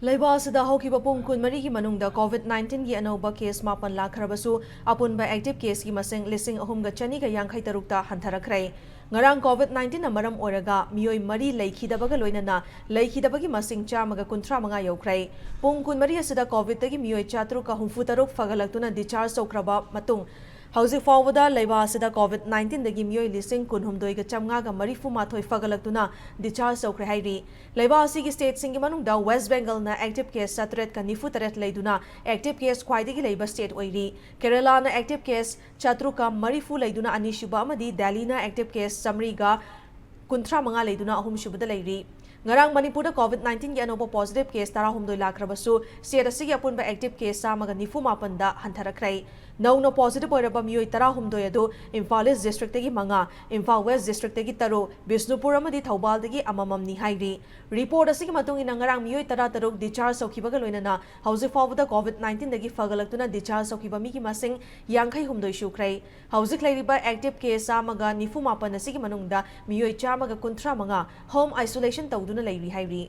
ꯂꯩꯕꯥꯛꯁꯤꯗ ꯍꯧꯈꯤꯕ ꯄꯨꯡ 12ꯒꯤ ꯃꯅꯨꯡꯗ COVID-19ꯒꯤ ꯑꯅꯧꯕ ꯀꯦꯁ 9 ꯂꯥꯛꯈ꯭ꯔꯕꯁꯨ ꯑꯄꯨꯟꯕ ꯑꯦꯛꯇꯤꯚ ꯀꯦꯁꯀꯤ ꯃꯁꯤꯡ 3,253ꯇ ꯍꯟꯊꯔꯛꯈ꯭ꯔꯦ꯫ ꯉꯔꯥꯡ COVID-19ꯅ ꯃꯔꯝ ꯑꯣꯏꯔꯒ ꯃꯤꯑꯣꯏ 3 ꯂꯩꯈꯤꯗꯕꯒ ꯂꯣꯏꯅꯅ ꯂꯩꯈꯤꯗꯕꯒꯤ ꯃꯁꯤꯡ 135 ꯌꯧꯈ꯭ꯔꯦ꯫ ꯄꯨꯡ 14 ꯑꯁꯤꯗ ꯀꯣꯚꯤꯗꯇꯒꯤ ꯃꯤꯑꯣꯏ 663 ꯐꯒꯠꯂꯛꯇꯨꯅ ꯗꯤꯁꯆꯥꯔꯖ ꯇꯧꯈ꯭ꯔꯕ ꯃꯇꯨꯡ ꯍꯧꯖꯤꯛ ꯐꯥꯎꯕꯗ ꯂꯩꯕꯥꯛ ꯑꯁꯤꯗ COVID-19ꯗꯒꯤ ꯃꯤꯑꯣꯏ 19,931 ꯐꯒꯠꯂꯛꯇꯨꯅ ꯗꯤꯁꯆꯥꯔꯖ ꯇꯧꯈ꯭ꯔꯦ ꯍꯥꯏꯔꯤ꯫ ꯂꯩꯕꯥꯛ ꯑꯁꯤꯒꯤ ꯁ꯭ꯇꯦꯠꯁꯤꯡꯒꯤ ꯃꯅꯨꯡꯗ ꯋꯦꯁꯠ ꯕꯦꯡꯒꯜꯅ ꯑꯦꯛꯇꯤꯚ ꯀꯦꯁ 794 ꯂꯩꯗꯨꯅ ꯑꯦꯛꯇꯤꯚ ꯀꯦꯁ ꯈ꯭ꯋꯥꯏꯗꯒꯤ ꯂꯩꯕ ꯁ꯭ꯇꯦꯠ ꯑꯣꯏꯔꯤ꯫ ꯀꯦꯔꯂꯥꯅ ꯑꯦꯛꯇꯤꯚ ꯀꯦꯁ 730 ꯂꯩꯗꯨꯅ ꯑꯅꯤꯁꯨꯕ ꯑꯃꯗꯤ ꯗꯦꯜꯂꯤꯅ ꯑꯦꯛꯇꯤꯚ ꯀꯦꯁ 135 ꯂꯩꯗꯨꯅ ꯑꯍꯨꯝꯁꯨꯕꯗ ꯂꯩꯔꯤ꯫ ꯉꯔꯥꯡ ꯃꯅꯤꯄꯨꯔꯗ COVID-19ꯒꯤ ꯑꯅꯧꯕ ꯄꯣꯖꯤꯇꯤꯚ ꯀꯦꯁ 19 ꯂꯥꯛꯈ꯭ꯔꯕꯁꯨ ꯁ꯭ꯇꯦꯠ ꯑꯁꯤꯒꯤ ꯑꯄꯨꯟꯕ ꯑꯦꯛꯇꯤꯚ ꯀꯦꯁ 194ꯗ ꯍꯟꯊꯔꯛꯈ꯭ꯔꯦ꯫ ꯅꯧꯅ ꯄꯣꯖꯤꯇꯤꯚ ꯑꯣꯏꯔꯕ ꯃꯤꯑꯣꯏ 19 ꯑꯗꯨ ꯏꯝꯐꯥꯜ ꯏꯁꯠ ꯗꯤꯁꯇ꯭ꯔꯤꯛꯇꯒꯤ 5, ꯏꯝꯐꯥꯜ ꯋꯦꯁꯠ ꯗꯤꯁꯇ꯭ꯔꯤꯛꯇꯒꯤ 3, ꯕꯤꯁꯅꯨꯄꯨꯔ ꯑꯃꯗꯤ ꯊꯧꯕꯥꯜꯗꯒꯤ ꯑꯃꯃꯝꯅꯤ ꯍꯥꯏꯔꯤ꯫ ꯔꯤꯄꯣꯔꯠ ꯑꯁꯤꯒꯤ ꯃꯇꯨꯡ ꯏꯟꯅ ꯉꯔꯥꯡ ꯃꯤꯑꯣꯏ 13 ꯗꯤꯁꯆꯥꯔꯖ ꯇꯧꯈꯤꯕꯒ ꯂꯣꯏꯅꯅ ꯍꯧꯖꯤꯛ ꯐꯥꯎꯕꯗ COVID-19ꯗꯒꯤ ꯐꯒꯠꯂꯛꯇꯨꯅ ꯗꯤꯁꯆꯥꯔꯖ ꯇꯧꯈꯤꯕ ꯃꯤꯒꯤ ꯃꯁꯤꯡ 53 ꯁꯨꯈ꯭ꯔꯦ꯫ ꯍꯧꯖꯤꯛ ꯂꯩꯔꯤꯕ ꯑꯦꯛꯇꯤꯚ ꯀꯦꯁ 194 ꯑꯁꯤꯒꯤ ꯃꯅꯨꯡꯗ ꯃꯤꯑꯣꯏ 135 ꯍꯣꯝ ꯑꯥꯏꯁꯣꯂꯦꯁꯟ ꯇꯧꯗꯨꯅ ꯂꯩꯔꯤ ꯍꯥꯏꯔꯤ꯫